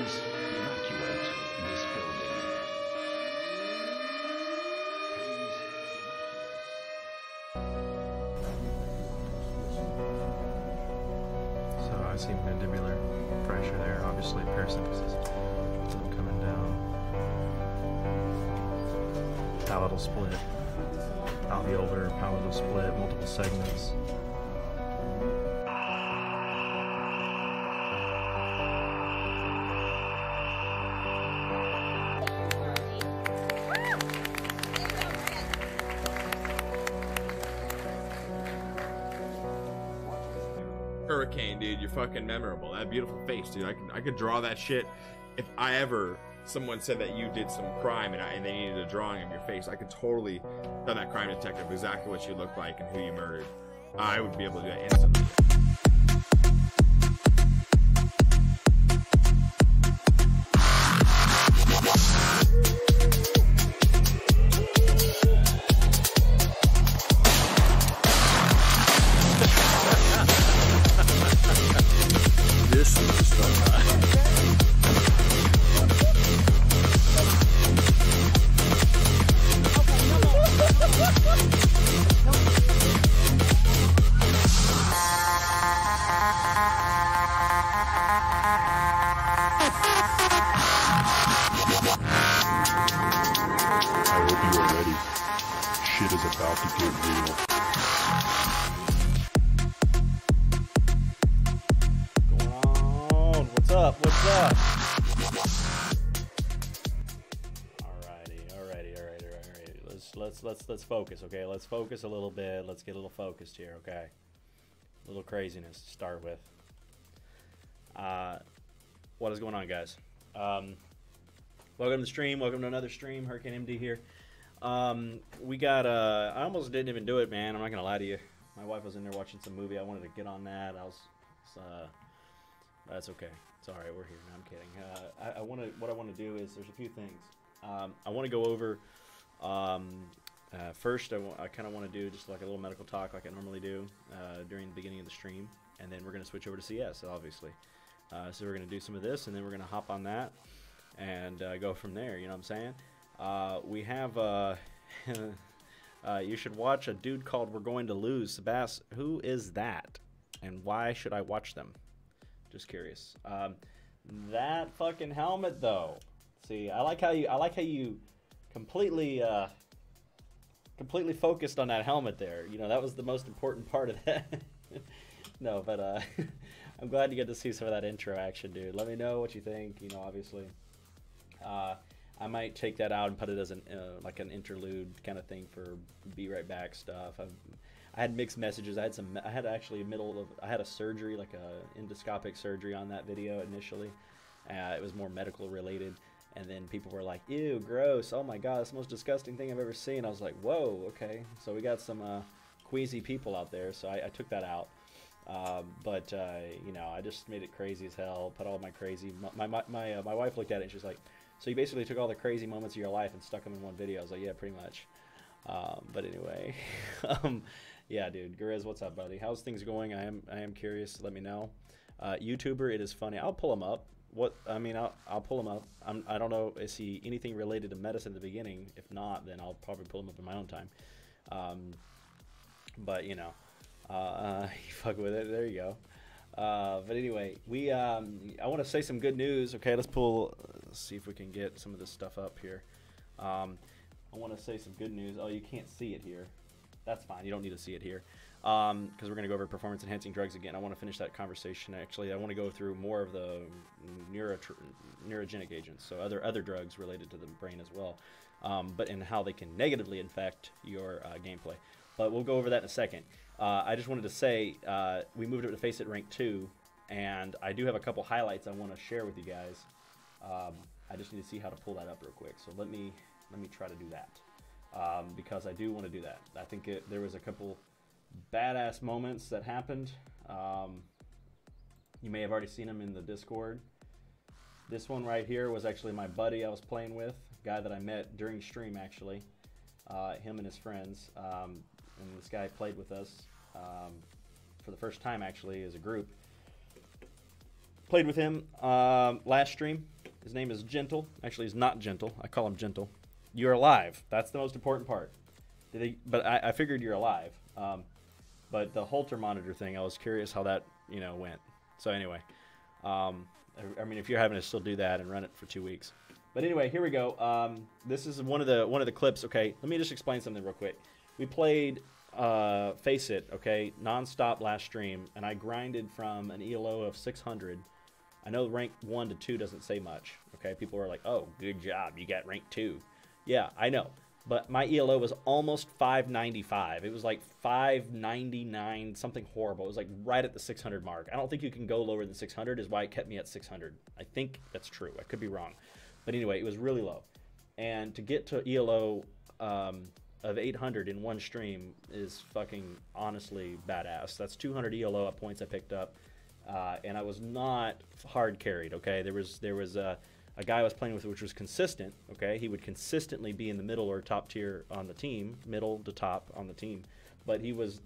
Please evacuate this building. So I see mandibular pressure there, obviously parasympathesis coming down. Palatal split, alveolar, palatal split, multiple segments. Hurricane, dude, you're fucking memorable. That beautiful face, dude. I could draw that shit. If I ever someone said that you did some crime and they needed a drawing of your face, I could totally tell that crime detective exactly what you looked like and who you murdered. I would be able to do that instantly. This is just fun. I hope you are ready. Shit is about to get real. What's up? What's up? Alrighty. Let's focus, okay? Let's focus a little bit. Let's get a little focused here, okay? A little craziness to start with. What is going on, guys? Welcome to the stream. Welcome to another stream. Hurricane MD here. We got I almost didn't even do it, man. I'm not gonna lie to you. My wife was in there watching some movie. I wanted to get on that. That's okay. It's all right. We're here. No, I'm kidding. What I want to do is there's a few things. I want to go over. First, I kind of want to do just like a little medical talk, like I normally do during the beginning of the stream, and then we're gonna switch over to CS, obviously. So we're gonna do some of this, and then we're gonna hop on that and go from there. You know what I'm saying? We have. You should watch a dude called We're Going to Lose. Sebas, who is that, and why should I watch them? Just curious. That fucking helmet, though. See, I like how you completely focused on that helmet there. You know, that was the most important part of that. No, but I'm glad you get to see some of that intro action, dude. Let me know what you think. You know, obviously, I might take that out and put it as an like an interlude kind of thing for Be Right Back stuff. I had mixed messages. I had actually I had a surgery, like a endoscopic surgery on that video initially. It was more medical related, and then people were like, "Ew, gross! Oh my god, that's the most disgusting thing I've ever seen." I was like, "Whoa, okay." So we got some queasy people out there, so I took that out. But you know, I just made it crazy as hell. Put all my crazy. My wife looked at it and she's like, "So you basically took all the crazy moments of your life and stuck them in one video?" I was like, "Yeah, pretty much." But anyway. Yeah, dude. Grizz, what's up, buddy? How's things going? I am curious. Let me know. YouTuber, it is funny. I'll pull him up. I'll pull him up. I don't know. Is he anything related to medicine at the beginning? If not, then I'll probably pull him up in my own time. But you know, you fuck with it. There you go. But anyway, I want to say some good news. Okay, let's see if we can get some of this stuff up here. I want to say some good news. Oh, you can't see it here. That's fine. You don't need to see it here because we're going to go over performance-enhancing drugs again. I want to finish that conversation. Actually, I want to go through more of the neurogenic agents, so other drugs related to the brain as well, but in how they can negatively infect your gameplay. But we'll go over that in a second. I just wanted to say we moved up to Face It Rank 2, and I do have a couple highlights I want to share with you guys. I just need to see how to pull that up real quick. So let me try to do that. Because I do want to do that. I think there was a couple badass moments that happened. You may have already seen them in the Discord. This one right here was actually my buddy I was playing with, guy that I met during stream actually. Him and his friends. And this guy played with us for the first time actually as a group. Played with him last stream. His name is Gentle. Actually, he's not Gentle. I call him Gentle. You're alive. That's the most important part. But I figured you're alive. But the Holter monitor thing, I was curious how that, went. So anyway, I mean, if you're having to still do that and run it for 2 weeks. But anyway, here we go. This is one of the clips. Okay, let me just explain something real quick. We played Face It, okay, nonstop last stream, and I grinded from an ELO of 600. I know rank 1 to 2 doesn't say much. Okay, people are like, "Oh, good job, you got rank 2." Yeah, I know. But my ELO was almost 595. It was like 599, something horrible. It was like right at the 600 mark. I don't think you can go lower than 600 is why it kept me at 600. I think that's true. I could be wrong. But anyway, it was really low. And to get to ELO of 800 in one stream is fucking honestly badass. That's 200 ELO at points I picked up. And I was not hard carried, okay? There was a guy I was playing with which was consistent, okay? He would consistently be in the middle or top tier on the team, middle to top on the team. But he was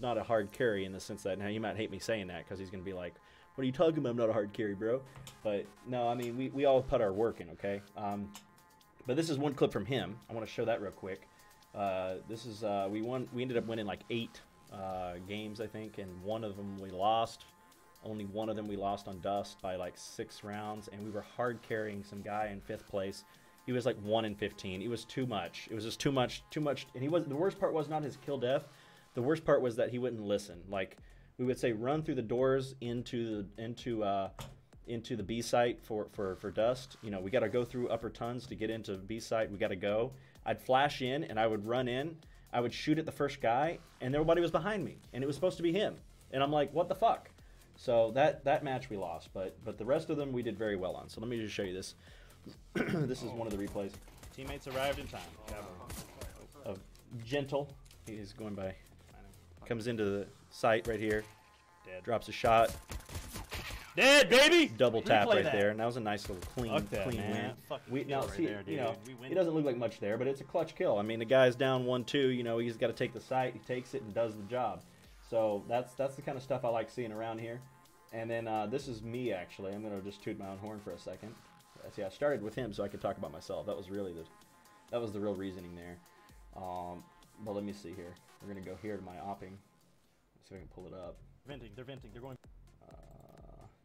not a hard carry in the sense that, now you might hate me saying that because he's going to be like, "What are you talking about? I'm not a hard carry, bro." But no, I mean, we all put our work in, okay? But this is one clip from him. I want to show that real quick. This is, we ended up winning like 8 games, I think, and one of them we lost. Only one of them we lost on Dust by like 6 rounds, and we were hard carrying some guy in 5th place. He was like 1 in 15. It was too much. It was just too much. And he was, the worst part was not his kill death. The worst part was that he wouldn't listen. Like, we would say run through the doors into the B site for Dust. You know, we got to go through upper tons to get into B site. We got to go. I'd flash in and I would run in. I would shoot at the first guy, and everybody was behind me, and it was supposed to be him. And I'm like, what the fuck? So that match we lost, but the rest of them we did very well on. So let me just show you this. This is one of the replays. Teammates arrived in time. Of Gentle. He's going by. Comes into the site right here. Dead. Drops a shot. Dead, baby. Double tap right that. there, and that was a nice little clean win. Now see, he doesn't look like much there, but it's a clutch kill. I mean, the guy's down 1-2. You know, he's got to take the site. He takes it and does the job. So that's the kind of stuff I like seeing around here. And then this is me, actually. I'm gonna just toot my own horn for a second. See, I started with him so I could talk about myself. That was really the real reasoning there. But let me see here. We're gonna go here to my opping. Let's see if I can pull it up. Venting. They're venting. They're going.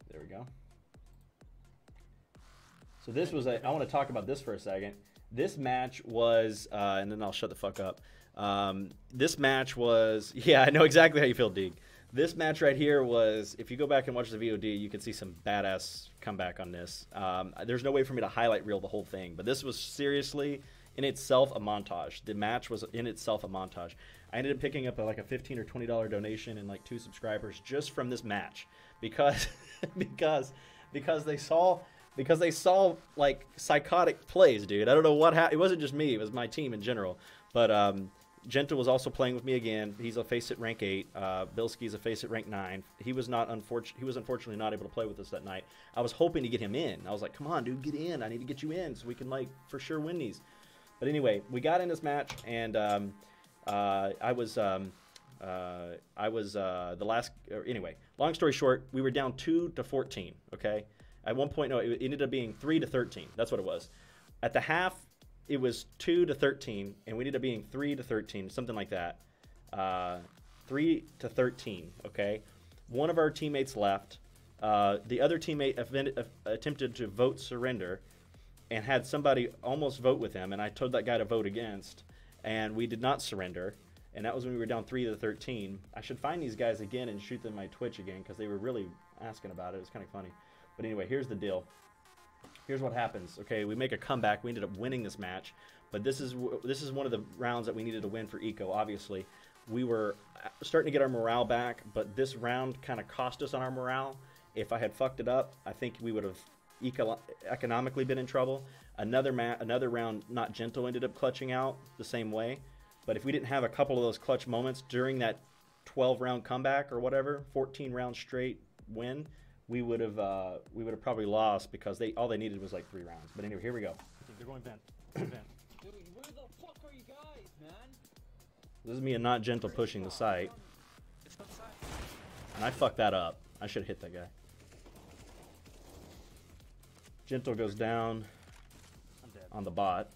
There we go. So this was I want to talk about this for a second. This match was, and then I'll shut the fuck up. This match was, yeah, I know exactly how you feel, Deeg. This match right here was, if you go back and watch the VOD, you can see some badass comeback on this. There's no way for me to highlight reel the whole thing, but this was seriously, in itself, a montage. The match was in itself a montage. I ended up picking up like a $15 or $20 donation and like 2 subscribers just from this match because because they saw like psychotic plays, dude. I don't know what happened. It wasn't just me; it was my team in general. But Gentle was also playing with me again. He's a face at rank 8. Bilski's a face at rank 9. He was unfortunately not able to play with us that night. I was hoping to get him in. I was like, "Come on, dude, get in. I need to get you in so we can like for sure win these." But anyway, we got in this match, and I was the last. Anyway, long story short, we were down 2-14. Okay, at one point, no, it ended up being 3-13. That's what it was. At the half, it was 2-13, and we ended up being 3-13, something like that. 3-13. Okay, one of our teammates left. The other teammate attempted to vote surrender, and had somebody almost vote with him, and I told that guy to vote against, and we did not surrender. And that was when we were down 3-13. I should find these guys again and shoot them my Twitch again because they were really asking about it. It was kind of funny. But anyway, here's the deal. Here's what happens. Okay, we make a comeback. We ended up winning this match. But this is one of the rounds that we needed to win for Eco, obviously. We were starting to get our morale back, but this round kind of cost us on our morale. If I had fucked it up, I think we would have economically been in trouble. Another round, not Gentle, ended up clutching out the same way. But if we didn't have a couple of those clutch moments during that 12-round comeback or whatever, 14-round straight win, we would have probably lost because all they needed was like 3 rounds. But anyway, here we go. They're going vent. Vent. Dude, where the fuck are you guys, man? This is me and not Gentle pushing the site. And I fucked that up. I should have hit that guy. Gentle goes down I'm dead. on the bot.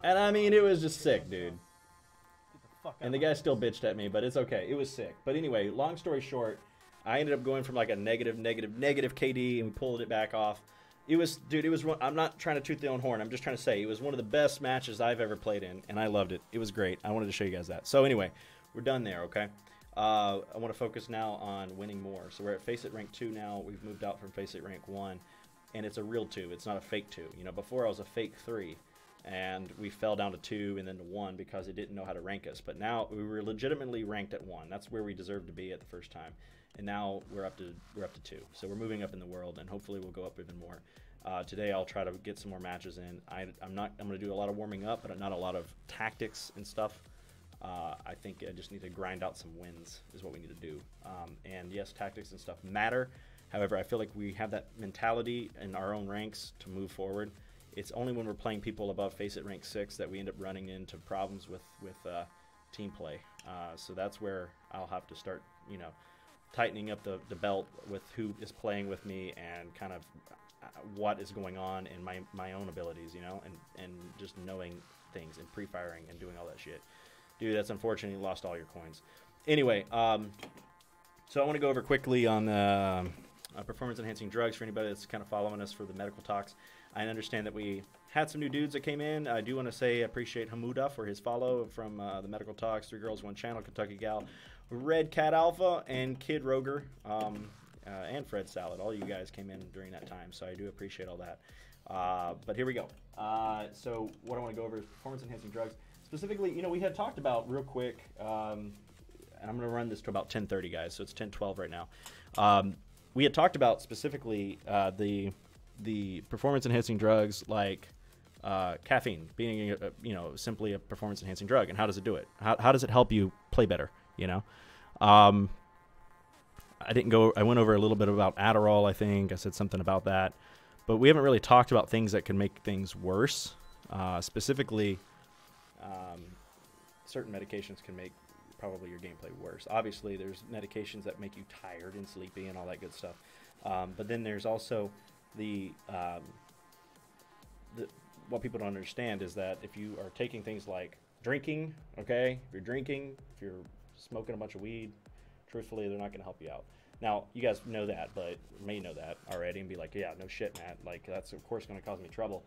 And I mean, it was just sick, dude. Get the fuck out And the of guy my still bitched at me, but it's okay. It was sick. But anyway, long story short, I ended up going from like a negative KD, and we pulled it back off. It was, dude, it was, I'm not trying to toot the own horn. I'm just trying to say it was one of the best matches I've ever played in, and I loved it. It was great. I wanted to show you guys that. So anyway, we're done there, okay? I want to focus now on winning more. So we're at Face It Rank 2 now. We've moved out from Face It Rank 1, and it's a real 2. It's not a fake 2. You know, before I was a fake 3, and we fell down to 2 and then to 1 because it didn't know how to rank us. But now we were legitimately ranked at 1. That's where we deserved to be at the first time. And now we're up to 2. So we're moving up in the world, and hopefully we'll go up even more. Today I'll try to get some more matches in. I'm going to do a lot of warming up, but not a lot of tactics and stuff. I think I just need to grind out some wins is what we need to do. And yes, tactics and stuff matter. However, I feel like we have that mentality in our own ranks to move forward. It's only when we're playing people above Face It Rank 6 that we end up running into problems with team play. So that's where I'll have to start, you know, tightening up the belt with who is playing with me and kind of what is going on in my own abilities, you know, and just knowing things and pre-firing and doing all that shit. Dude, that's unfortunate. You lost all your coins. Anyway, so I want to go over quickly on performance-enhancing drugs for anybody that's kind of following us for the medical talks. I understand that we had some new dudes that came in. I do want to say I appreciate Hamuda for his follow from the medical talks, 3 Girls, 1 Channel, Kentucky Gal, Red Cat Alpha, and Kid Roger, and Fred Salad. All you guys came in during that time, so I do appreciate all that. But here we go. So what I want to go over is performance-enhancing drugs. Specifically, you know, we had talked about real quick, and I'm going to run this to about 10:30, guys, so it's 10:12 right now. We had talked about specifically the performance-enhancing drugs like caffeine being, you know, simply a performance-enhancing drug, and how does it do it? How does it help you play better, you know? I went over a little bit about Adderall, I think. I said something about that. But we haven't really talked about things that can make things worse. Specifically, certain medications can make probably your gameplay worse. Obviously, there's medications that make you tired and sleepy and all that good stuff. But then there's also what people don't understand is that if you are taking things like drinking, okay, if you're drinking, if you're smoking a bunch of weed, truthfully, they're not going to help you out. Now, you guys know that, but may know that already and be like, yeah, no shit, Matt. Like, that's, of course, going to cause me trouble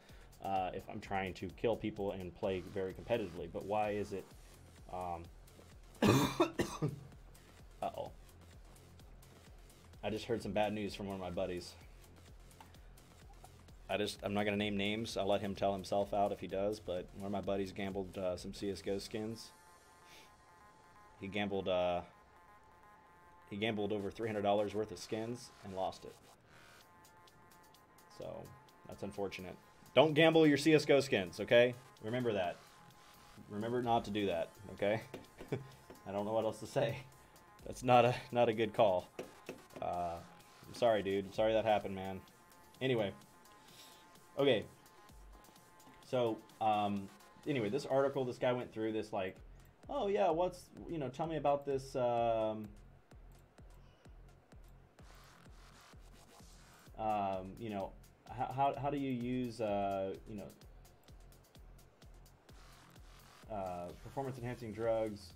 if I'm trying to kill people and play very competitively. But why is it... Uh-oh. I just heard some bad news from one of my buddies. I'm not going to name names. I'll let him tell himself out if he does, but one of my buddies gambled some CSGO skins. He gambled over $300 worth of skins and lost it. So, that's unfortunate. Don't gamble your CSGO skins, okay? Remember that. Remember not to do that, okay? I don't know what else to say. That's not a good call. I'm sorry, dude. I'm sorry that happened, man. Anyway. Okay. So, anyway, this article, this guy went through this like, oh yeah, tell me about this, you know, how do you use, performance enhancing drugs?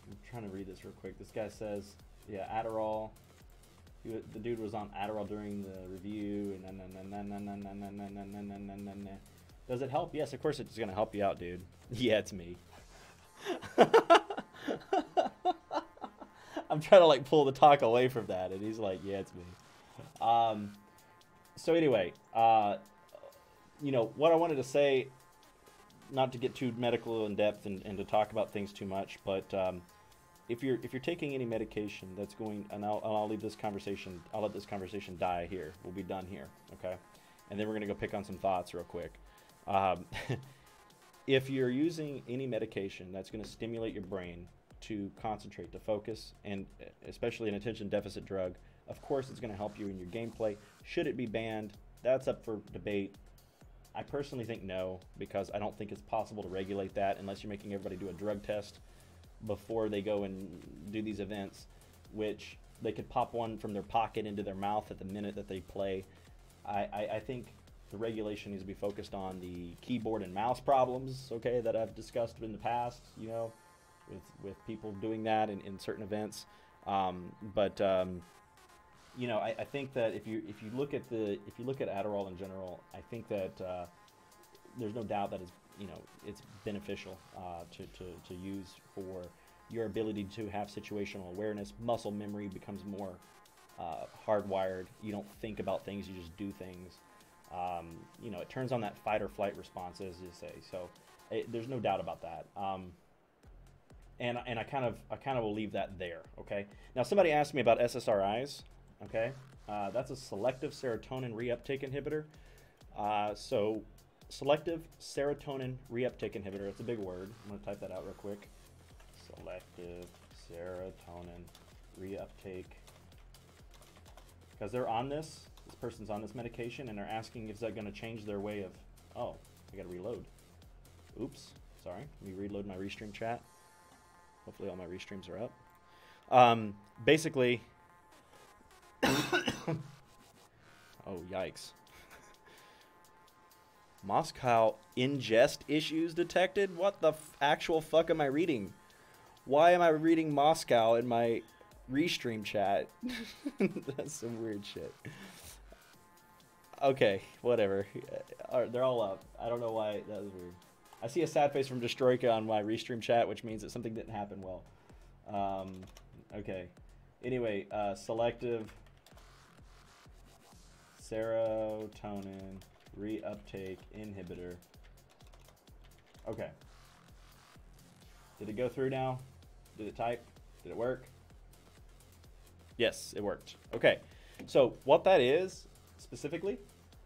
I'm trying to read this real quick. This guy says, yeah, Adderall. The dude was on Adderall during the review, and then. Does it help? Yes, of course it's gonna help you out, dude. Yeah, it's me. I'm trying to like pull the talk away from that, and he's like, yeah, it's me. So anyway, you know what I wanted to say, not to get too medical in depth and to talk about things too much, but if you're taking any medication that's going, and I'll leave this conversation, I'll let this conversation die here. We'll be done here, okay? And then we're gonna go pick on some thoughts real quick. If you're using any medication that's going to stimulate your brain to concentrate, to focus, and especially an attention deficit drug, of course it's going to help you in your gameplay. Should it be banned? That's up for debate. I personally think no, because I don't think it's possible to regulate that unless you're making everybody do a drug test before they go and do these events, which they could pop one from their pocket into their mouth at the minute that they play. I think the regulation needs to be focused on the keyboard and mouse problems, okay, that I've discussed in the past, you know, with people doing that in certain events. You know, I think that if you look at Adderall in general, I think that there's no doubt that it's beneficial to use for your ability to have situational awareness. Muscle memory becomes more hardwired. You don't think about things, you just do things. You know, it turns on that fight or flight response, as you say. So there's no doubt about that. And I kind of will leave that there. Okay. Now somebody asked me about SSRIs. Okay, that's a selective serotonin reuptake inhibitor. So selective serotonin reuptake inhibitor. It's a big word. I'm gonna type that out real quick. Selective serotonin reuptake. Because they're on this person's on this medication, and they're asking is that going to change their way of. Oh, I gotta reload. Oops, sorry. Let me reload my restream chat. Hopefully all my restreams are up. Basically. Oh, yikes. Moscow ingest issues detected? What the actual fuck am I reading? Why am I reading Moscow in my restream chat? That's some weird shit. Okay, whatever. They're all up. I don't know why. That was weird. I see a sad face from Destroyka on my restream chat, which means that something didn't happen well. Okay. Anyway, selective serotonin reuptake inhibitor. Okay. Did it go through now? Did it type? Did it work? Yes, it worked. Okay. So what that is specifically,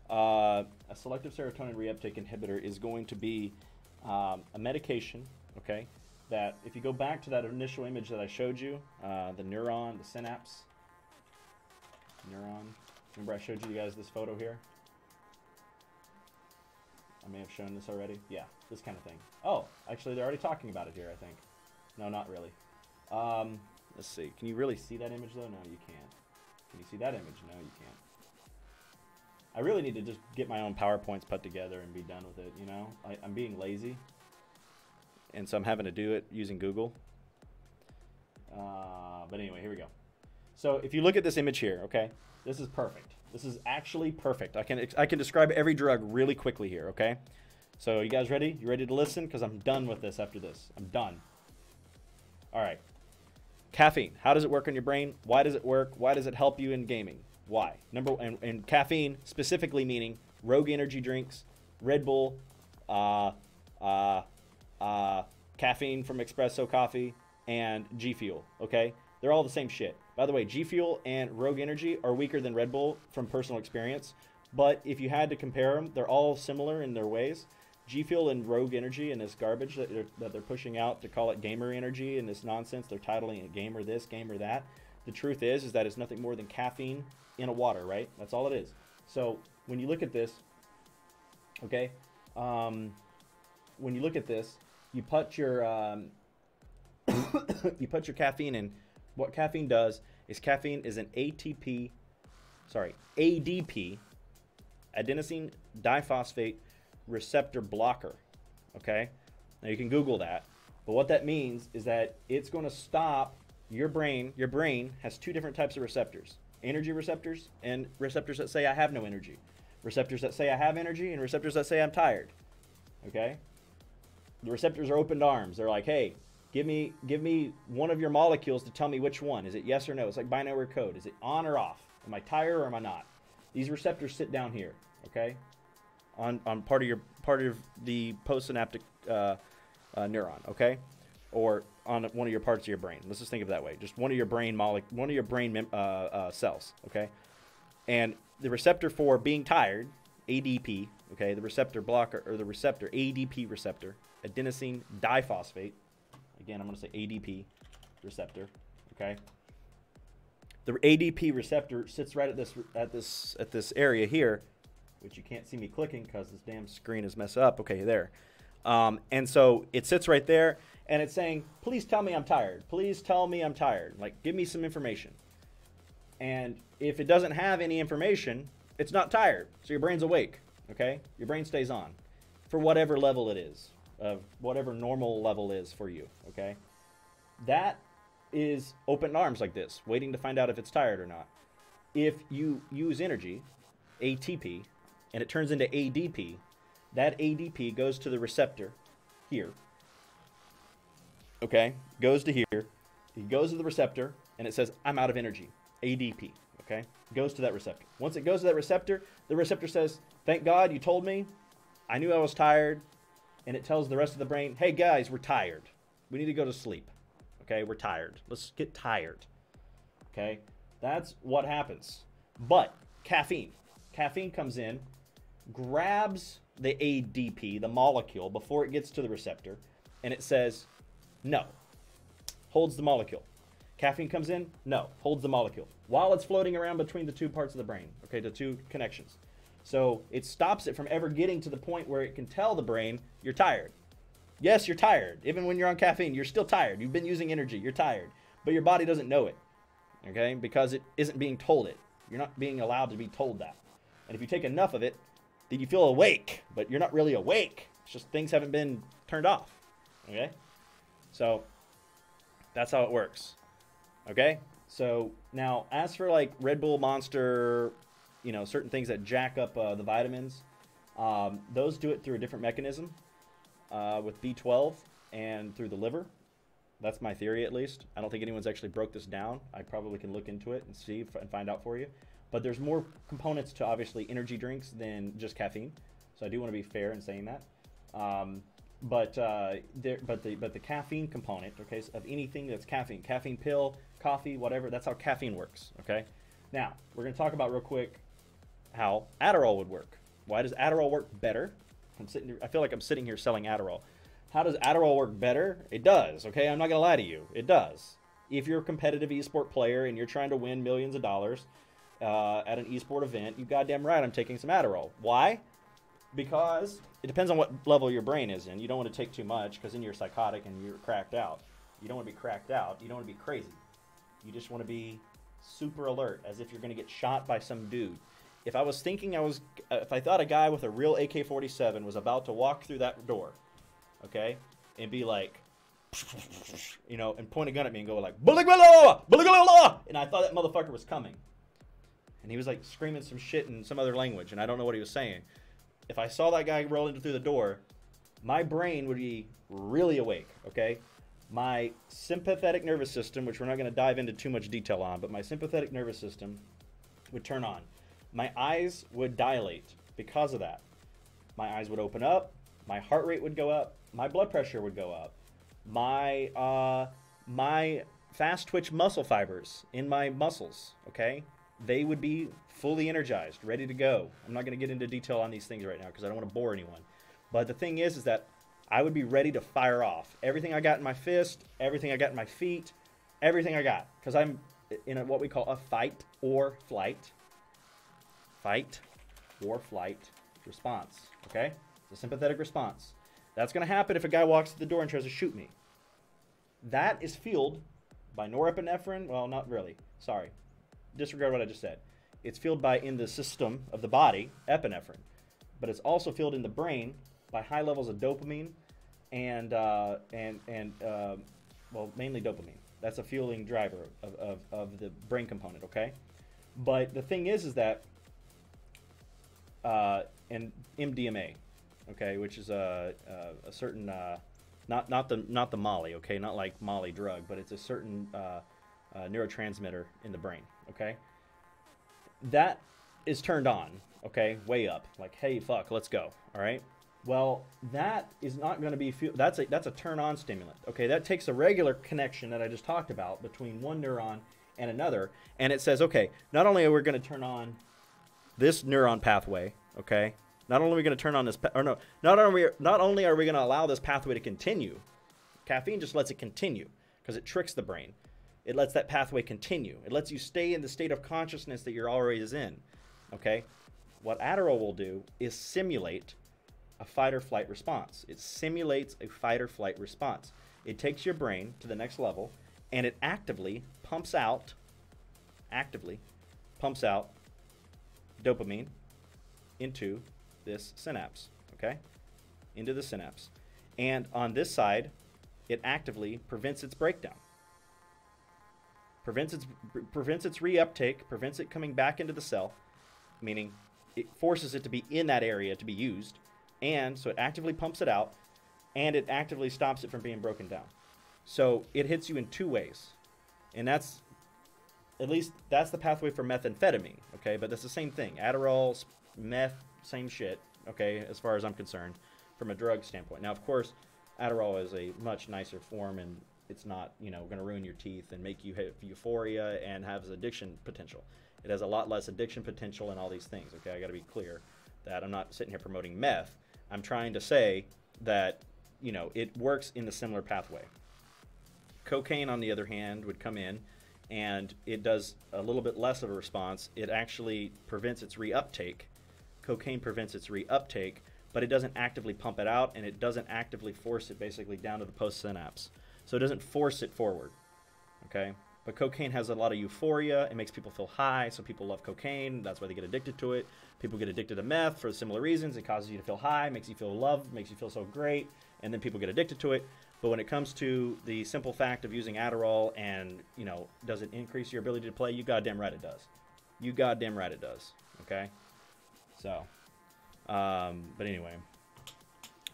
a selective serotonin reuptake inhibitor is going to be a medication, okay, that if you go back to that initial image that I showed you, the neuron, the synapse, neuron. Remember I showed you guys this photo here? I may have shown this already. Yeah, this kind of thing. Oh, actually they're already talking about it here, I think. No, not really. Let's see. Can you really see that image though? No, you can't. Can you see that image? No, you can't. I really need to just get my own PowerPoints put together and be done with it, you know? I'm being lazy. And so I'm having to do it using Google. But anyway, here we go. So if you look at this image here, okay? This is perfect. This is actually perfect. I can describe every drug really quickly here, okay? So you guys ready? You ready to listen? Because I'm done with this after this. I'm done. All right. Caffeine. How does it work on your brain? Why does it work? Why does it help you in gaming? Why? And caffeine specifically meaning Rogue energy drinks, Red Bull, caffeine from espresso coffee, and G Fuel. Okay, they're all the same shit. By the way, G Fuel and Rogue Energy are weaker than Red Bull from personal experience. But if you had to compare them, they're all similar in their ways. G Fuel and Rogue Energy and this garbage that they're pushing out to call it gamer energy and this nonsense, they're titling it gamer this, gamer that. The truth is that it's nothing more than caffeine in a water, right? That's all it is. So when you look at this, okay, when you look at this, you put your you put your caffeine in. What caffeine does is caffeine is an ADP, adenosine diphosphate receptor blocker. Okay, now you can Google that, but what that means is that it's going to stop your brain. Your brain has two different types of receptors: energy receptors and receptors that say I have no energy, receptors that say I have energy, and receptors that say I'm tired. Okay, the receptors are open arms. They're like, hey, give me one of your molecules to tell me which one. Is it yes or no? It's like binary code. Is it on or off? Am I tired or am I not? These receptors sit down here, okay, on part of the postsynaptic neuron, okay, or on one of your parts of your brain. Let's just think of it that way. Just one of your brain cells, okay. And the receptor for being tired, ADP, okay, the receptor blocker or the receptor ADP receptor, adenosine diphosphate. Again, I'm going to say ADP receptor, okay? The ADP receptor sits right at this area here, which you can't see me clicking because this damn screen is messed up. Okay, there. And so it sits right there, and it's saying, please tell me I'm tired. Please tell me I'm tired. Like, give me some information. And if it doesn't have any information, it's not tired. So your brain's awake, okay? Your brain stays on for whatever level it is, whatever normal level is for you, okay? That is open arms like this, waiting to find out if it's tired or not. If you use energy, ATP, and it turns into ADP, that ADP goes to the receptor here, okay? Goes to here. It goes to the receptor, and it says, I'm out of energy. ADP, okay? Goes to that receptor. Once it goes to that receptor, the receptor says, thank God you told me. I knew I was tired. And it tells the rest of the brain, hey guys, we're tired. We need to go to sleep. Okay, we're tired. Let's get tired. Okay, that's what happens. But caffeine. Caffeine comes in, grabs the ADP, the molecule, before it gets to the receptor, and it says, no. Holds the molecule. Caffeine comes in, no. Holds the molecule. While it's floating around between the two parts of the brain, okay, the two connections. So it stops it from ever getting to the point where it can tell the brain, you're tired. Yes, you're tired. Even when you're on caffeine, you're still tired. You've been using energy. You're tired. But your body doesn't know it, okay, because it isn't being told it. You're not being allowed to be told that. And if you take enough of it, then you feel awake, but you're not really awake. It's just things haven't been turned off, okay? So that's how it works, okay? So now, as for like Red Bull, Monster, you know, certain things that jack up the vitamins, those do it through a different mechanism with B12 and through the liver. That's my theory, at least. I don't think anyone's actually broke this down. I probably can look into it and see and find out for you. But there's more components to, obviously, energy drinks than just caffeine. So I do want to be fair in saying that. But the caffeine component, okay, of anything that's caffeine pill, coffee, whatever, that's how caffeine works, okay? Now, we're going to talk about real quick how Adderall would work. Why does Adderall work better? I feel like I'm sitting here selling Adderall. How does Adderall work better? It does, okay? I'm not going to lie to you. It does. If you're a competitive esport player and you're trying to win millions of dollars at an esport event, you goddamn right I'm taking some Adderall. Why? Because it depends on what level your brain is in. You don't want to take too much because then you're psychotic and you're cracked out. You don't want to be cracked out. You don't want to be crazy. You just want to be super alert, as if you're going to get shot by some dude. If I was thinking if I thought a guy with a real AK-47 was about to walk through that door, okay, and be like, you know, and point a gun at me and go like, "Buligala! Buligala!" And I thought that motherfucker was coming. And he was like screaming some shit in some other language, and I don't know what he was saying. If I saw that guy rolling through the door, my brain would be really awake, okay? My sympathetic nervous system, which we're not going to dive into too much detail on, but my sympathetic nervous system would turn on. My eyes would dilate because of that. My eyes would open up. My heart rate would go up. My blood pressure would go up. My fast twitch muscle fibers in my muscles, okay? They would be fully energized, ready to go. I'm not going to get into detail on these things right now because I don't want to bore anyone. But the thing is that I would be ready to fire off everything I got in my fist, everything I got in my feet, everything I got. Because I'm in what we call a fight or flight. Fight or flight response, okay? It's a sympathetic response. That's going to happen if a guy walks through the door and tries to shoot me. That is fueled by norepinephrine. Well, not really. Sorry. Disregard what I just said. It's fueled by, in the system of the body, epinephrine. But it's also fueled in the brain by high levels of dopamine and mainly dopamine. That's a fueling driver of the brain component, okay? But the thing is that, and MDMA, okay, which is a certain, not the Molly, okay, not like Molly drug, but it's a certain neurotransmitter in the brain, okay? That is turned on, okay, way up, like, hey, fuck, let's go, all right? Well, that is not going to be, that's a turn-on stimulant, okay? That takes a regular connection that I just talked about between one neuron and another, and it says, okay, not only are we going to turn on this neuron pathway, okay? Not only are we going to turn on this, not only are we going to allow this pathway to continue, caffeine just lets it continue because it tricks the brain. It lets that pathway continue. It lets you stay in the state of consciousness that you're always in, okay? What Adderall will do is simulate a fight or flight response. It simulates a fight or flight response. It takes your brain to the next level, and it actively pumps out actively pumps out dopamine into this synapse, okay? Into the synapse. And on this side, it actively prevents its breakdown. Prevents its reuptake, prevents it coming back into the cell, meaning it forces it to be in that area to be used, and so it actively pumps it out, and it actively stops it from being broken down. So it hits you in two ways, and that's, at least that's the pathway for methamphetamine, okay? But that's the same thing. Adderall, meth, same shit, okay, as far as I'm concerned, from a drug standpoint. Now, of course, Adderall is a much nicer form, and it's not, you know, going to ruin your teeth and make you have euphoria and has addiction potential. It has a lot less addiction potential and all these things, okay? I got to be clear that I'm not sitting here promoting meth. I'm trying to say that, you know, it works in the similar pathway. Cocaine, on the other hand, would come in, and it does a little bit less of a response. It actually prevents its reuptake. Cocaine prevents its reuptake, but it doesn't actively pump it out, and it doesn't actively force it basically down to the postsynapse. So it doesn't force it forward, okay? But cocaine has a lot of euphoria. It makes people feel high, so people love cocaine. That's why they get addicted to it. People get addicted to meth for similar reasons. It causes you to feel high, makes you feel loved, makes you feel so great, and then people get addicted to it. But when it comes to the simple fact of using Adderall and, you know, does it increase your ability to play? You goddamn right it does. You goddamn right it does, okay? So, but anyway.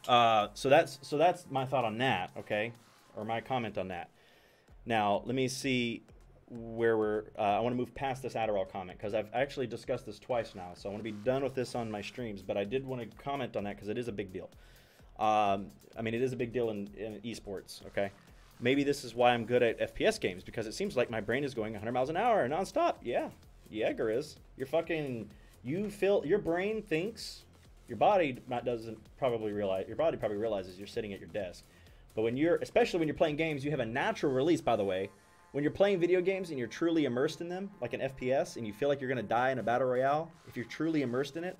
So that's my thought on that, okay? Or my comment on that. Now, let me see where we're... I want to move past this Adderall comment, because I've actually discussed this twice now, so I want to be done with this on my streams, but I did want to comment on that because it is a big deal. I mean, it is a big deal in esports, okay? Maybe this is why I'm good at FPS games, because it seems like my brain is going 100 miles an hour nonstop. Yeah, Jaeger is. You're fucking... You feel... Your brain thinks... Your body doesn't probably realize... Your body probably realizes you're sitting at your desk. But when you're... Especially when you're playing games, you have a natural release, by the way. When you're playing video games and you're truly immersed in them, like an FPS, and you feel like you're going to die in a battle royale, if you're truly immersed in it,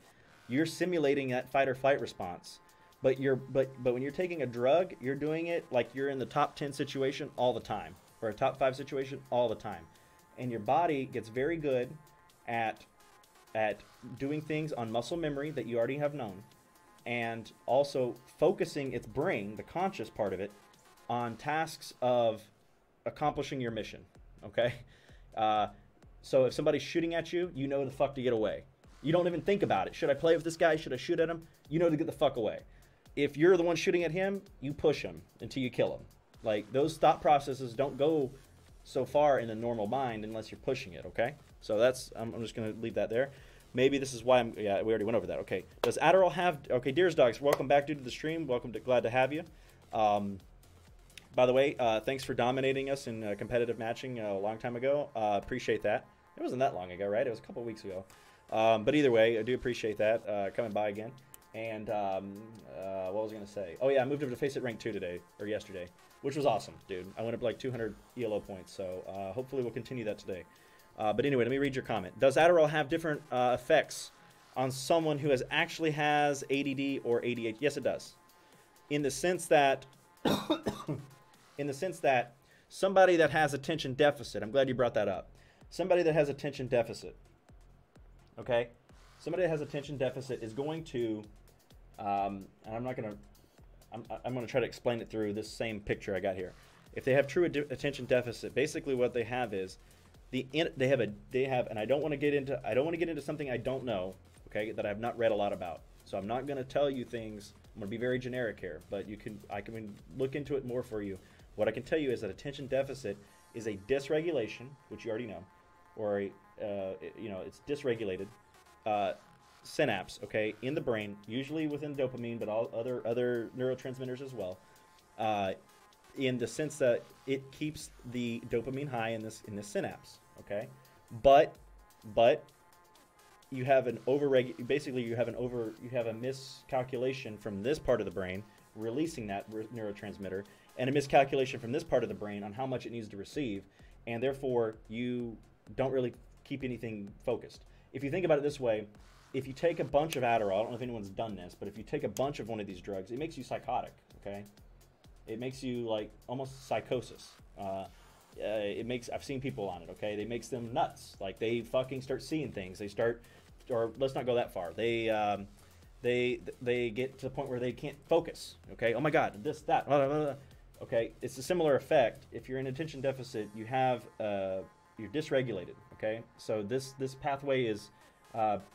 you're simulating that fight or flight response. But when you're taking a drug, you're doing it like you're in the top 10 situation all the time, or a top 5 situation all the time. And your body gets very good at doing things on muscle memory that you already have known, and also focusing its brain, the conscious part of it, on tasks of accomplishing your mission, okay? So if somebody's shooting at you, you know the fuck to get away. You don't even think about it. Should I play with this guy? Should I shoot at him? You know to get the fuck away. If you're the one shooting at him, you push him until you kill him. Like, those thought processes don't go so far in the normal mind unless you're pushing it, okay? So that's, I'm just going to leave that there. Maybe this is why yeah, we already went over that. Okay, does Adderall have, okay, Deers Dogs, welcome back, dude, to the stream. Glad to have you. By the way, thanks for dominating us in competitive matching a long time ago. Appreciate that. It wasn't that long ago, right? It was a couple weeks ago. But either way, I do appreciate that, coming by again. And what was I going to say? Oh, yeah, I moved over to Face It Rank 2 today, or yesterday, which was awesome, dude. I went up like 200 ELO points, so hopefully we'll continue that today. But anyway, let me read your comment. Does Adderall have different effects on someone who actually has ADD or ADHD? Yes, it does. In the sense that, somebody that has attention deficit, I'm glad you brought that up. Somebody that has attention deficit, okay? Somebody that has attention deficit is going to, and I'm going to try to explain it through this same picture I got here. If they have true attention deficit, basically what they have is, they have, and I don't want to get into something I don't know, okay, that I have not read a lot about. So I'm not going to tell you things. I'm going to be very generic here, but I can look into it more for you. What I can tell you is that attention deficit is a dysregulation, which you already know, or it's dysregulated synapse, okay, in the brain, usually within dopamine, but all other neurotransmitters as well. In the sense that it keeps the dopamine high in this synapse, okay, but you have you have a miscalculation from this part of the brain releasing that neurotransmitter, and a miscalculation from this part of the brain on how much it needs to receive, and therefore you don't really keep anything focused. If you think about it this way, if you take a bunch of Adderall, I don't know if anyone's done this, but if you take a bunch of one of these drugs, it makes you psychotic, okay? It makes you like almost psychosis. it makes, I've seen people on it, okay? It makes them nuts. Like, they fucking start seeing things. They start, or let's not go that far. They get to the point where they can't focus, okay? Oh my God, this, that, blah, blah, blah. Okay? It's a similar effect. If you're in attention deficit, you have, you're dysregulated, okay? So this pathway is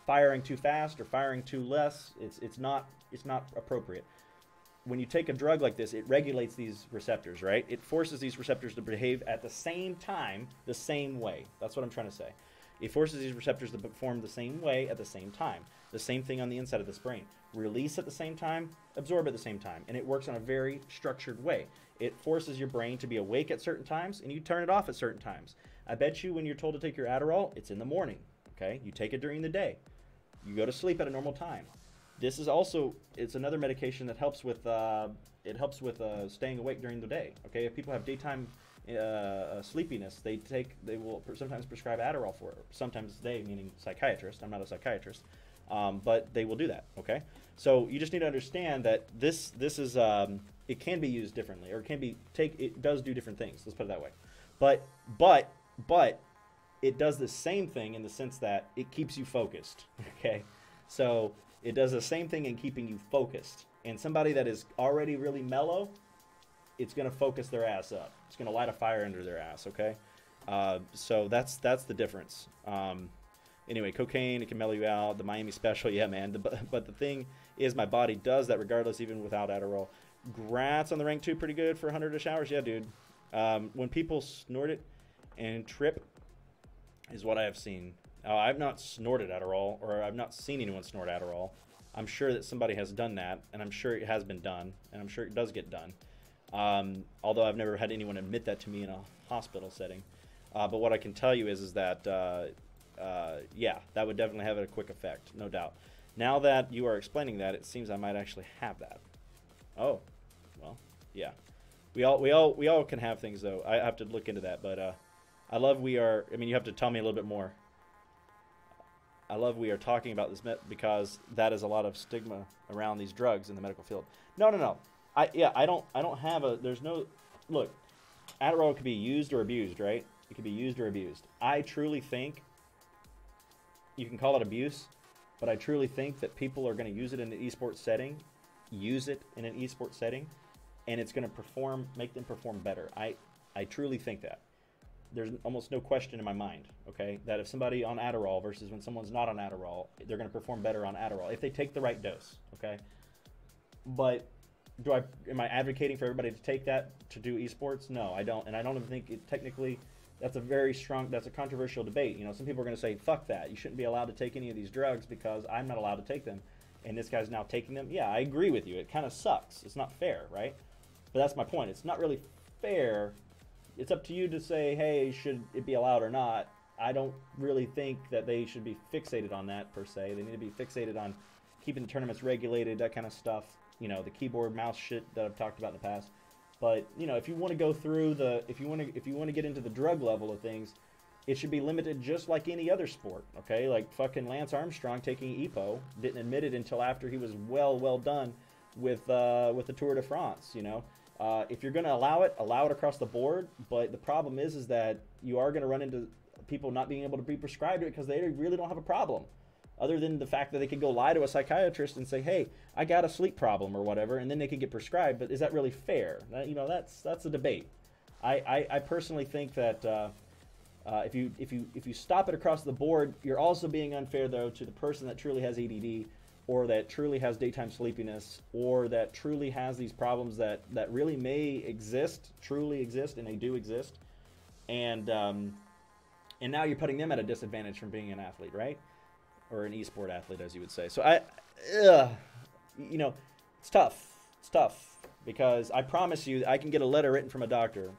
firing too fast or firing too less. It's not appropriate. When you take a drug like this, it regulates these receptors, right? It forces these receptors to behave at the same time, the same way. That's what I'm trying to say. It forces these receptors to perform the same way at the same time. The same thing on the inside of this brain. Release at the same time, absorb at the same time. And it works on a very structured way. It forces your brain to be awake at certain times, and you turn it off at certain times. I bet you when you're told to take your Adderall, it's in the morning, okay? You take it during the day. You go to sleep at a normal time. This is also, it's another medication that helps with, staying awake during the day. Okay, if people have daytime sleepiness, they will sometimes prescribe Adderall for it. Sometimes they, meaning psychiatrist. I'm not a psychiatrist, but they will do that. Okay, so you just need to understand that this is it can be used differently, or it does do different things. Let's put it that way. But it does the same thing in the sense that it keeps you focused. Okay, so it does the same thing in keeping you focused. And somebody that is already really mellow, it's going to focus their ass up. It's going to light a fire under their ass, okay? So that's the difference. Anyway, cocaine, it can mellow you out. The Miami Special, yeah, man. But the thing is, my body does that regardless, even without Adderall. Grats on the rank 2, pretty good for 100-ish hours. Yeah, dude. When people snort it and trip is what I have seen. I've not snorted Adderall, or I've not seen anyone snort Adderall. I'm sure that somebody has done that, and I'm sure it has been done, and I'm sure it does get done. Although I've never had anyone admit that to me in a hospital setting. But what I can tell you is that, yeah, that would definitely have a quick effect, no doubt. Now that you are explaining that, it seems I might actually have that. Oh, well, yeah. We all can have things, though. I have to look into that, but I love you have to tell me a little bit more. I love we are talking about this because that is a lot of stigma around these drugs in the medical field. No. I don't have there's no, look, Adderall could be used or abused, right? It could be used or abused. I truly think, you can call it abuse, but I truly think that people are going to use it in an esports setting, and it's going to make them perform better. I truly think that. There's almost no question in my mind, okay, that if somebody on Adderall versus when someone's not on Adderall, they're going to perform better on Adderall if they take the right dose, okay? But am I advocating for everybody to take that to do esports? No, I don't, and I don't even think technically that's a controversial debate. You know, some people are going to say, fuck that, you shouldn't be allowed to take any of these drugs because I'm not allowed to take them, and this guy's now taking them. Yeah, I agree with you. It kind of sucks. It's not fair, right? But that's my point. It's not really fair. It's up to you to say, hey, should it be allowed or not? I don't really think that they should be fixated on that, per se. They need to be fixated on keeping the tournaments regulated, that kind of stuff. You know, the keyboard, mouse shit that I've talked about in the past. But, you know, if you want to go through if you want to get into the drug level of things, it should be limited just like any other sport, okay? Like fucking Lance Armstrong taking EPO didn't admit it until after he was well done with the Tour de France, you know? If you're going to allow it across the board. But the problem is that you are going to run into people not being able to be prescribed it because they really don't have a problem, other than the fact that they could go lie to a psychiatrist and say, hey, I got a sleep problem or whatever, and then they could get prescribed. But is that really fair? You know, that's a debate. I personally think that if you stop it across the board, you're also being unfair, though, to the person that truly has ADD, or that truly has daytime sleepiness, or that truly has these problems that really may truly exist, and they do exist. And now you're putting them at a disadvantage from being an athlete, right? Or an esport athlete, as you would say. So you know, it's tough. It's tough because I promise you, I can get a letter written from a doctor.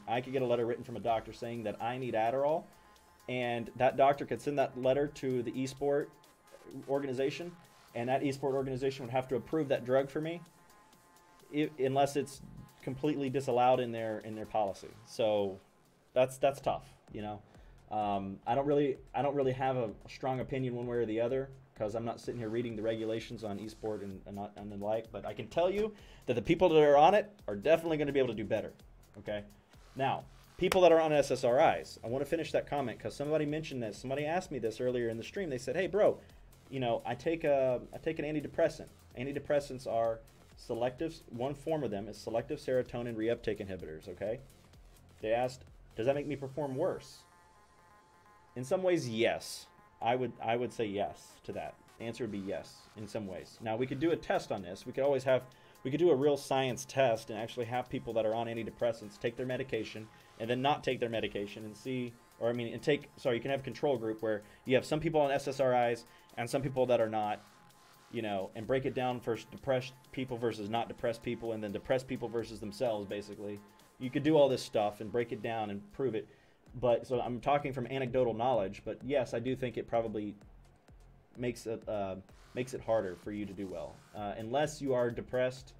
I could get a letter written from a doctor saying that I need Adderall, and that doctor could send that letter to the esport organization, and that esport organization would have to approve that drug for me, unless it's completely disallowed in their policy. So that's tough, you know. I don't really have a strong opinion one way or the other, because I'm not sitting here reading the regulations on esport and the like. But I can tell you that the people that are on it are definitely going to be able to do better. Okay. Now, people that are on SSRIs. I want to finish that comment because somebody mentioned this. Somebody asked me this earlier in the stream. They said, "Hey, bro, you know, I take an antidepressant. Antidepressants are selective. One form of them is selective serotonin reuptake inhibitors." Okay. They asked, "Does that make me perform worse?" In some ways, yes. I would say yes to that. The answer would be yes in some ways. Now we could do a test on this. We could do a real science test and actually have people that are on antidepressants take their medication and then not take their medication and see, or I mean, and take. Sorry, you can have a control group where you have some people on SSRIs and some people that are not, you know, and break it down for depressed people versus not depressed people, and then depressed people versus themselves. Basically, you could do all this stuff and break it down and prove it. But so I'm talking from anecdotal knowledge, but yes, I do think it probably makes it harder for you to do well. Unless you are depressed,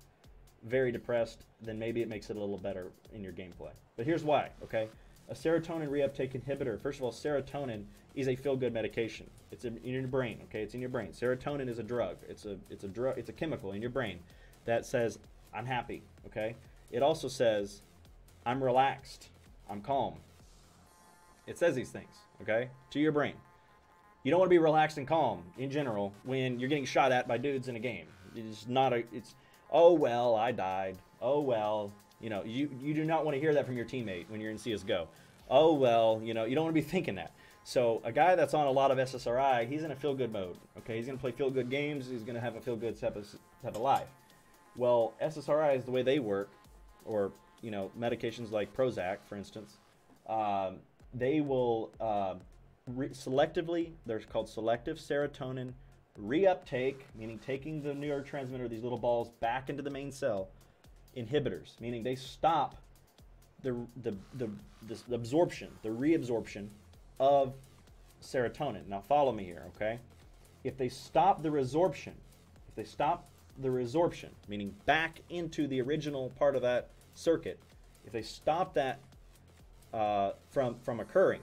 very depressed, then maybe it makes it a little better in your gameplay. But here's why, okay? A serotonin reuptake inhibitor, first of all, serotonin is a feel-good medication. It's in your brain, okay? It's in your brain. Serotonin is a drug. It's a drug. It's a chemical in your brain that says, I'm happy, okay? It also says, I'm relaxed, I'm calm. It says these things, okay, to your brain. You don't want to be relaxed and calm in general when you're getting shot at by dudes in a game. It's not a, it's, oh, well, I died. Oh, well, you know, you do not want to hear that from your teammate when you're in CSGO. Oh, well, you know, you don't want to be thinking that. So a guy that's on a lot of SSRI, he's in a feel-good mode, okay? He's going to play feel-good games. He's going to have a feel-good type of life. Well, SSRIs, the way they work, or, you know, medications like Prozac, for instance, they will selectively, they're called selective serotonin reuptake, meaning taking the neurotransmitter, these little balls, back into the main cell, inhibitors, meaning they stop the absorption, the reabsorption of serotonin. Now follow me here, okay? If they stop the resorption, meaning back into the original part of that circuit, if they stop that from occurring,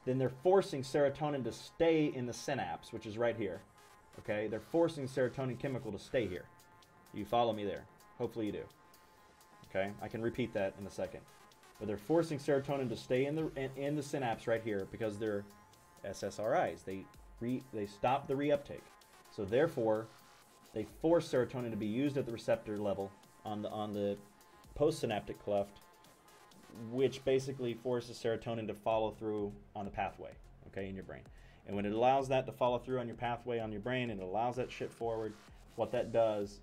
then they're forcing serotonin to stay in the synapse, which is right here. Okay, they're forcing serotonin chemical to stay here. You follow me there? Hopefully you do. Okay, I can repeat that in a second. But they're forcing serotonin to stay in the synapse right here because they're SSRIs. They stop the reuptake. So therefore, they force serotonin to be used at the receptor level on the postsynaptic cleft, which basically forces serotonin to follow through on the pathway, okay, in your brain. And when it allows that to follow through on your pathway on your brain and it allows that shit forward, what that does,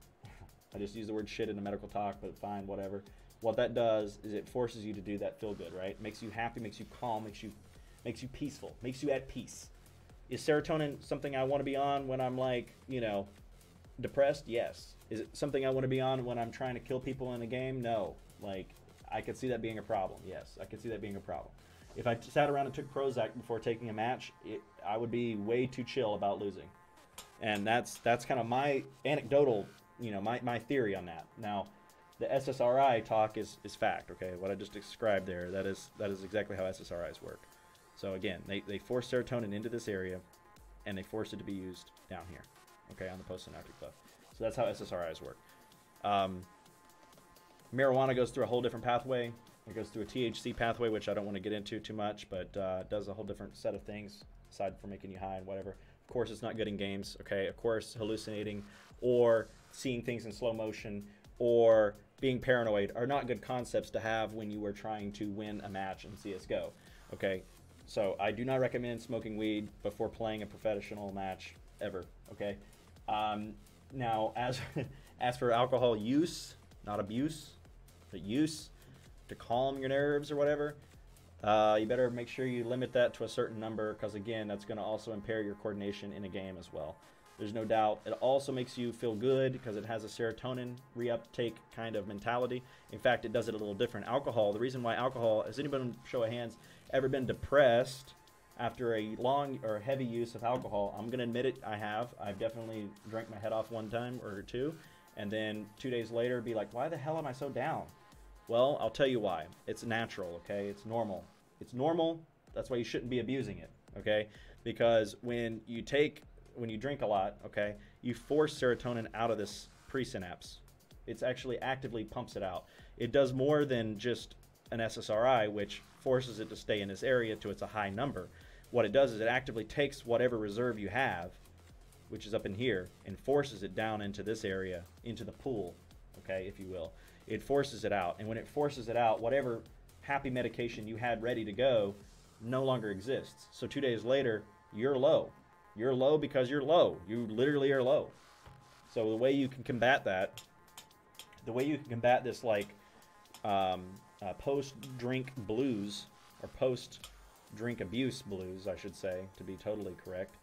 I just use the word shit in the medical talk, but fine, whatever. What that does is it forces you to do that feel good, right? Makes you happy, makes you calm, makes you peaceful, makes you at peace. Is serotonin something I want to be on when I'm like, you know, depressed? Yes. Is it something I want to be on when I'm trying to kill people in a game? No. Like, I could see that being a problem. Yes, I could see that being a problem. If I sat around and took Prozac before taking a match, I would be way too chill about losing. And that's kind of my anecdotal, you know, my theory on that. Now, the SSRI talk is fact, okay? What I just described there, that is exactly how SSRIs work. So again, they force serotonin into this area, and they force it to be used down here, okay, on the postsynaptic cleft. So that's how SSRIs work. Marijuana goes through a whole different pathway. It goes through a THC pathway, which I don't want to get into too much, but it does a whole different set of things aside from making you high and whatever. Of course, it's not good in games, okay? Of course, hallucinating or seeing things in slow motion or being paranoid are not good concepts to have when you are trying to win a match in CSGO, okay? So I do not recommend smoking weed before playing a professional match ever, okay? Now, as for alcohol use, not abuse, but use to calm your nerves or whatever, you better make sure you limit that to a certain number because, again, that's going to also impair your coordination in a game as well. There's no doubt. It also makes you feel good because it has a serotonin reuptake kind of mentality. In fact, it does it a little different. Alcohol, the reason why alcohol, has anybody, show of hands, ever been depressed after a long or heavy use of alcohol? I'm going to admit it, I have. I've definitely drank my head off one time or two, and then 2 days later be like, why the hell am I so down? Well, I'll tell you why. It's natural, okay? It's normal. It's normal. That's why you shouldn't be abusing it, okay? Because when you drink a lot, okay, you force serotonin out of this presynapse. It's actually actively pumps it out. It does more than just an SSRI, which forces it to stay in this area to it's a high number. What it does is it actively takes whatever reserve you have, which is up in here, and forces it down into this area, into the pool, okay, if you will. It forces it out, and when it forces it out, whatever happy medication you had ready to go no longer exists. So 2 days later, you're low. You're low because you're low. You literally are low. So the way you can combat that, the way you can combat this, like, post-drink blues, or post-drink abuse blues, I should say, to be totally correct.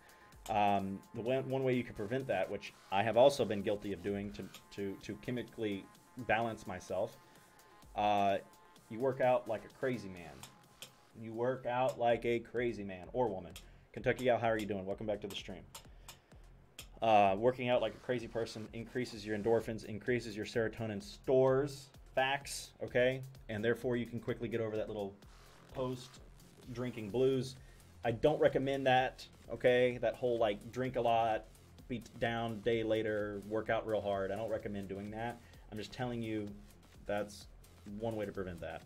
The one way you can prevent that, which I have also been guilty of doing to chemically balance myself, you work out like a crazy man. You work out like a crazy man or woman. Kentucky Gal, how are you doing? Welcome back to the stream. Working out like a crazy person increases your endorphins, increases your serotonin stores, facts, okay? And therefore you can quickly get over that little post-drinking blues. I don't recommend that, okay? That whole, like, drink a lot, beat down, day later, work out real hard. I don't recommend doing that. I'm just telling you that's one way to prevent that.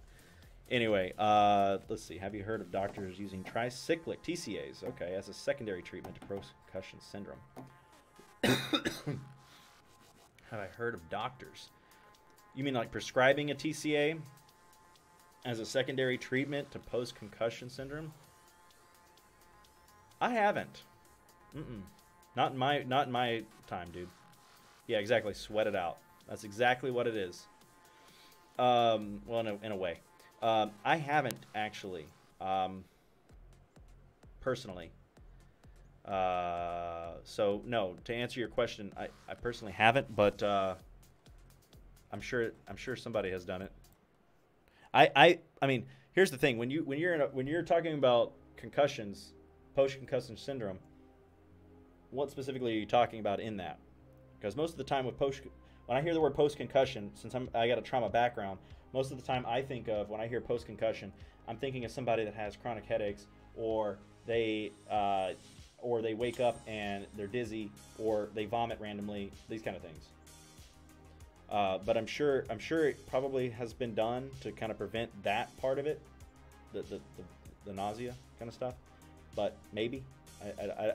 Anyway, let's see. Have you heard of doctors using tricyclic, TCAs, okay, as a secondary treatment to post-concussion syndrome? Have I heard of doctors? You mean like prescribing a TCA as a secondary treatment to post-concussion syndrome? I haven't. Not in my time, dude. Yeah, exactly. Sweat it out. That's exactly what it is. Well, in a way. I haven't actually, personally. So no, to answer your question, I personally haven't, but I'm sure somebody has done it. I mean, here's the thing: when you're talking about concussions, post-concussion syndrome, what specifically are you talking about in that? Because most of the time when I hear the word post-concussion, since I got a trauma background, most of the time I think of, when I hear post-concussion, I'm thinking of somebody that has chronic headaches, or they wake up and they're dizzy, or they vomit randomly, these kind of things. But I'm sure it probably has been done to kind of prevent that part of it, the nausea kind of stuff. But maybe.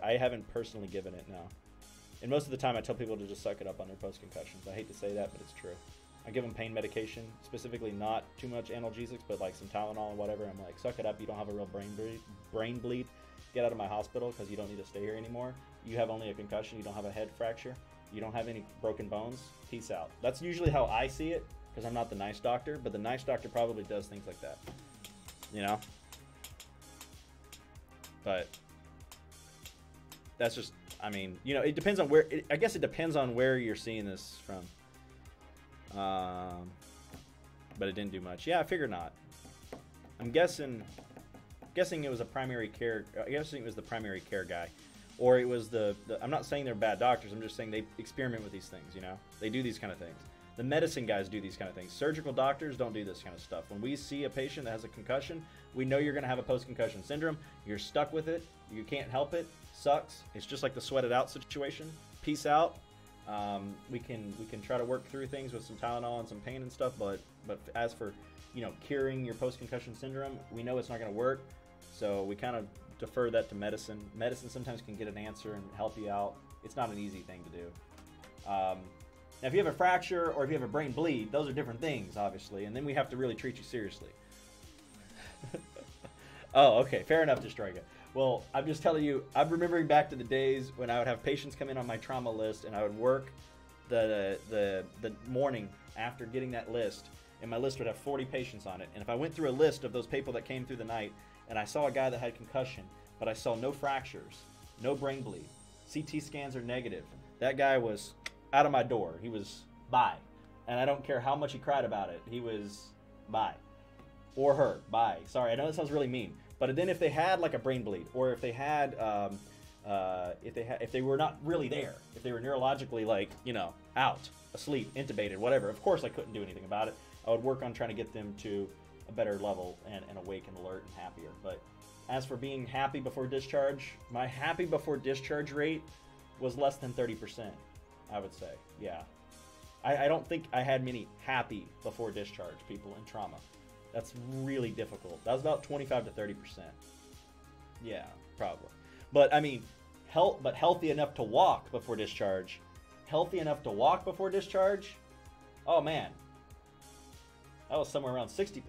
I haven't personally given it, no. And most of the time I tell people to just suck it up on their post-concussions. I hate to say that, but it's true. I give them pain medication, specifically not too much analgesics, but like some Tylenol and whatever. I'm like, suck it up. You don't have a real brain bleed. Get out of my hospital because you don't need to stay here anymore. You have only a concussion. You don't have a head fracture. You don't have any broken bones. Peace out. That's usually how I see it, because I'm not the nice doctor, but the nice doctor probably does things like that. You know? But that's just, I mean, you know, it depends on where, I guess it depends on where you're seeing this from. But it didn't do much. Yeah, I figured not. I'm guessing it was a primary care, I guess it was the primary care guy. Or it was the I'm not saying they're bad doctors, I'm just saying they experiment with these things, you know? They do these kind of things. The medicine guys do these kind of things. Surgical doctors don't do this kind of stuff. When we see a patient that has a concussion, we know you're going to have a post-concussion syndrome. You're stuck with it. You can't help it. Sucks. It's just like the sweat it out situation. Peace out. We can try to work through things with some Tylenol and some pain and stuff, but as for, you know, curing your post-concussion syndrome, we know it's not going to work. So we kind of defer that to medicine. Medicine sometimes can get an answer and help you out. It's not an easy thing to do. Now, if you have a fracture or if you have a brain bleed, those are different things, obviously, and then we have to really treat you seriously. Oh, okay, fair enough, Destroyga. Well, I'm just telling you, I'm remembering back to the days when I would have patients come in on my trauma list, and I would work the morning after getting that list, and my list would have 40 patients on it. And if I went through a list of those people that came through the night, and I saw a guy that had concussion, but I saw no fractures, no brain bleed, CT scans are negative, that guy was out of my door. He was bye. And I don't care how much he cried about it. He was bye. Or her, bye. Sorry, I know that sounds really mean. But then if they had like a brain bleed, or if they had, if they were not really there, if they were neurologically, like, you know, out, asleep, intubated, whatever, of course I couldn't do anything about it. I would work on trying to get them to a better level and awake and alert and happier. But as for being happy before discharge, my happy before discharge rate was less than 30%. I would say, yeah. I don't think I had many happy before discharge people in trauma. That's really difficult. That was about 25 to 30%. Yeah, probably. But I mean, healthy enough to walk before discharge. Healthy enough to walk before discharge. Oh man, that was somewhere around 60%.